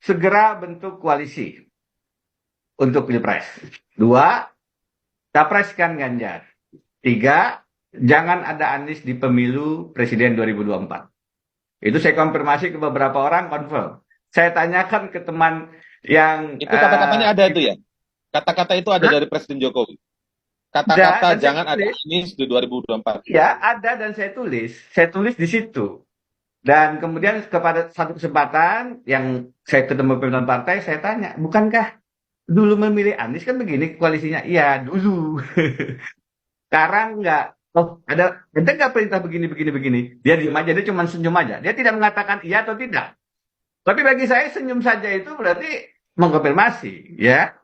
segera bentuk koalisi untuk Pilpres. 2, capreskan Ganjar. 3, jangan ada Anies di pemilu Presiden 2024. Itu saya konfirmasi ke beberapa orang, confirm. Saya tanyakan ke teman yang Itu kata-katanya ada itu ya? Kata-kata itu ada dari Presiden Jokowi. ada Kata-kata dan saya jangan ada tulis. Anies di 2024. Ya, ada dan saya tulis. Saya tulis di situ. Dan kemudian kepada satu kesempatan yang saya ketemu pimpinan partai, saya tanya, bukankah dulu memilih Anies kan begini koalisinya? Iya, dulu. Sekarang enggak. Oh, ada nggak perintah begini, begini, begini? Dia diam aja, dia cuma senyum aja. Dia tidak mengatakan iya atau tidak. Tapi bagi saya senyum saja itu berarti mengkonfirmasi, ya.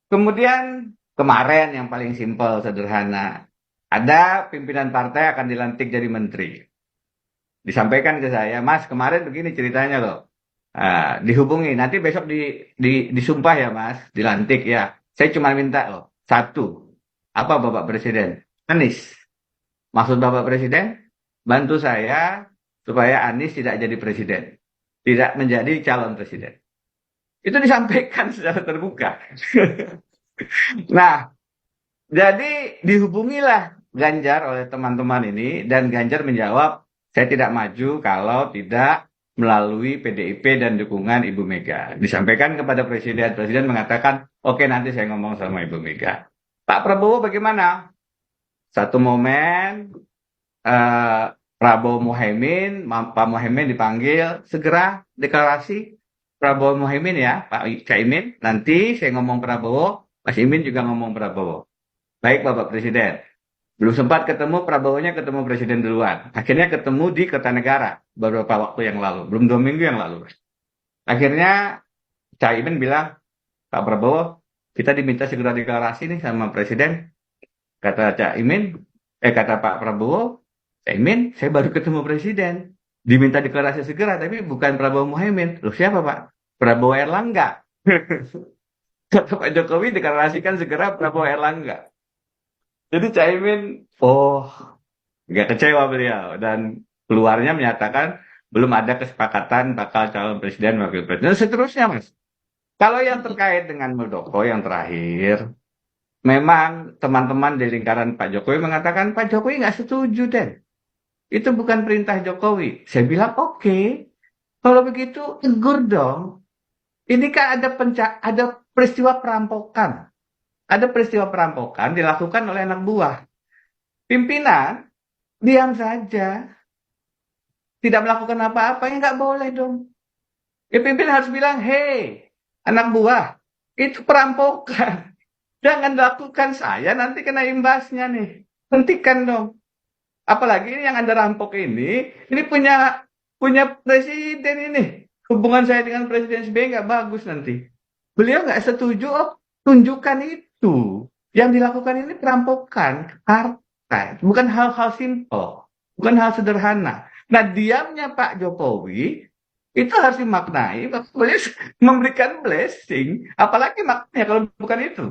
Kemudian kemarin yang paling simpel, sederhana. Ada pimpinan partai akan dilantik jadi menteri. Disampaikan ke saya, Mas, kemarin begini ceritanya loh. Dihubungi, nanti besok disumpah ya Mas, dilantik ya. Saya cuma minta loh, satu, apa Bapak Presiden? Anies. Maksud Bapak Presiden, bantu saya supaya Anies tidak jadi presiden. Tidak menjadi calon presiden. Itu disampaikan secara terbuka. Nah, jadi dihubungilah Ganjar oleh teman-teman ini dan Ganjar menjawab, saya tidak maju kalau tidak melalui PDIP dan dukungan Ibu Mega. Disampaikan kepada Presiden, Presiden mengatakan, oke nanti saya ngomong sama Ibu Mega. Pak Prabowo bagaimana? Satu momen eh, Prabowo Muhaimin, Pak Muhaimin dipanggil, segera deklarasi Prabowo Muhaimin ya, Pak Caimin. Nanti saya ngomong Prabowo, Mas Imin juga ngomong Prabowo. Baik Bapak Presiden. Belum sempat ketemu, Prabowo-nya ketemu Presiden duluan. Akhirnya ketemu di Kertanegara beberapa waktu yang lalu. Belum 2 minggu yang lalu. Akhirnya Caimin bilang, Pak Prabowo, kita diminta segera deklarasi nih sama Presiden. Kata Caimin, kata Pak Prabowo, Caimin, saya baru ketemu Presiden. Diminta deklarasi segera, tapi bukan Prabowo Muhaimin. Loh siapa Pak? Prabowo Erlangga. Kata Pak Jokowi deklarasikan segera Prabowo Erlangga. Jadi Caimin, oh, nggak kecewa beliau dan keluarnya menyatakan belum ada kesepakatan bakal calon presiden wakil presiden dan seterusnya Mas. Kalau yang terkait dengan Muldoko yang terakhir, memang teman-teman di lingkaran Pak Jokowi mengatakan Pak Jokowi nggak setuju Den. Itu bukan perintah Jokowi. Saya bilang oke. Kalau begitu tegur dong. Ini kan ada peristiwa perampokan. Ada peristiwa perampokan dilakukan oleh anak buah. Pimpinan diam saja. Tidak melakukan apa-apa, ya nggak boleh dong. Ya pimpinan harus bilang, hei, anak buah, itu perampokan. Jangan lakukan saya, nanti kena imbasnya nih. Hentikan dong. Apalagi ini yang Anda rampok ini punya presiden ini. Hubungan saya dengan Presiden SBY nggak bagus nanti. Beliau nggak setuju, oh, tunjukkan itu. Yang dilakukan ini perampokan partai. Bukan hal-hal simpel. Bukan hal sederhana. Nah, diamnya Pak Jokowi itu harus dimaknai beliau memberikan blessing, apalagi maknanya kalau bukan itu.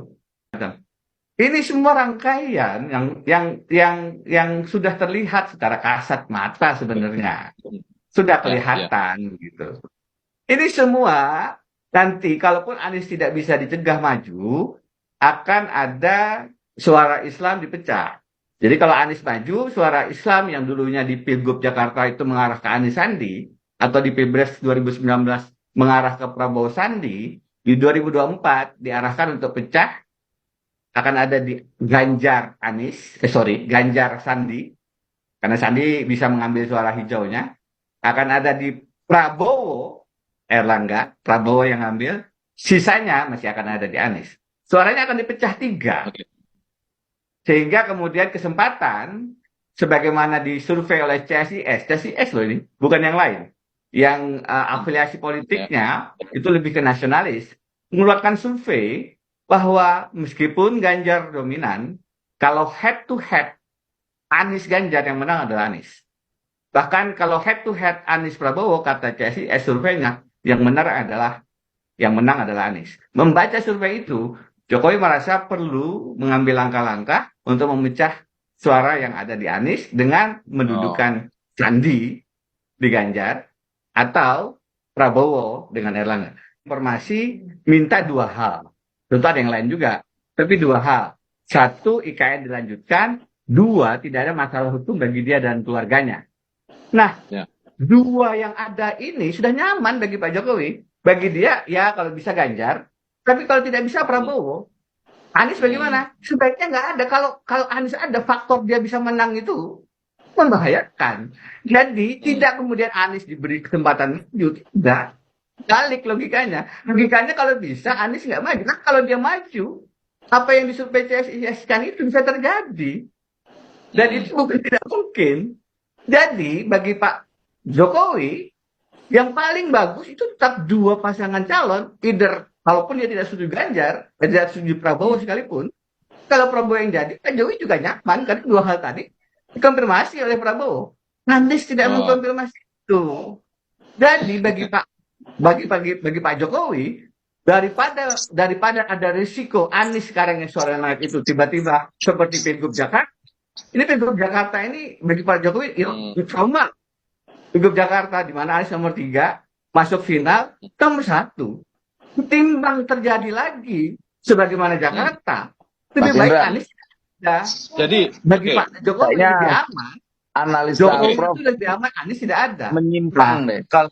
Ini semua rangkaian yang sudah terlihat secara kasat mata sebenarnya. Sudah Ya, ya. kelihatan gitu. Ini semua nanti kalaupun Anies tidak bisa dicegah maju, akan ada suara Islam dipecah. Jadi kalau Anies maju, suara Islam yang dulunya di Pilgub Jakarta itu mengarah ke Anies Sandi, atau di Pilpres 2019 mengarah ke Prabowo Sandi, di 2024 diarahkan untuk pecah, akan ada di Ganjar Anies, Ganjar Sandi, karena Sandi bisa mengambil suara hijaunya, akan ada di Prabowo Erlangga, Prabowo yang ambil, sisanya masih akan ada di Anies. Suaranya akan dipecah 3. Oke. Sehingga kemudian kesempatan, sebagaimana disurvei oleh CSIS loh ini, bukan yang lain, yang afiliasi Ya. politiknya itu lebih ke nasionalis, mengeluarkan survei bahwa meskipun Ganjar dominan, kalau head to head, Anies Ganjar yang menang adalah Anies. Bahkan kalau head to head Anies Prabowo, kata CSIS surveinya, yang menang adalah Anies. Membaca survei itu, Jokowi merasa perlu mengambil langkah-langkah untuk memecah suara yang ada di Anies dengan Oh, mendudukan Sandi di Ganjar, atau Prabowo dengan Erlangga. Informasi minta dua hal. Tentu ada yang lain juga, tapi dua hal. Satu, IKN dilanjutkan. Dua, tidak ada masalah hukum bagi dia dan keluarganya. Nah, Ya. dua yang ada ini sudah nyaman bagi Pak Jokowi. Bagi dia, ya kalau bisa Ganjar. Tapi kalau tidak bisa Prabowo. Anies bagaimana? Sebaiknya nggak ada. Kalau Anies ada, faktor dia bisa menang itu membahayakan. Jadi tidak kemudian Anies diberi kesempatan maju, tidak. Balik logikanya. Logikanya kalau bisa Anies nggak maju. Nah kalau dia maju, apa yang disurvei CSIS-kan itu bisa terjadi. Dan itu bukan tidak mungkin. Jadi bagi Pak Jokowi, yang paling bagus itu tetap dua pasangan calon, either kalaupun dia tidak setuju Ganjar, tidak setuju Prabowo sekalipun, kalau Prabowo yang jadi, Pak Jokowi juga nyaman, karena dua hal tadi dikonfirmasi oleh Prabowo. Anies tidak mengkonfirmasi itu. Jadi bagi Pak Jokowi, daripada ada risiko Anies sekarang yang suara naik itu tiba-tiba seperti Pilgub Jakarta, ini Pilgub Jakarta ini bagi Pak Jokowi trauma. Pilgub Jakarta di mana Anies nomor 3 masuk final nomor 1. Ketimbang terjadi lagi sebagaimana Jakarta, lebih Mas baik Indra. Anies tidak. Jadi Bagi Pak Jokowi Kayaknya lebih aman. analisa Jokowi Prof itu lebih aman, Anies tidak ada. menyimpang deh. Kalau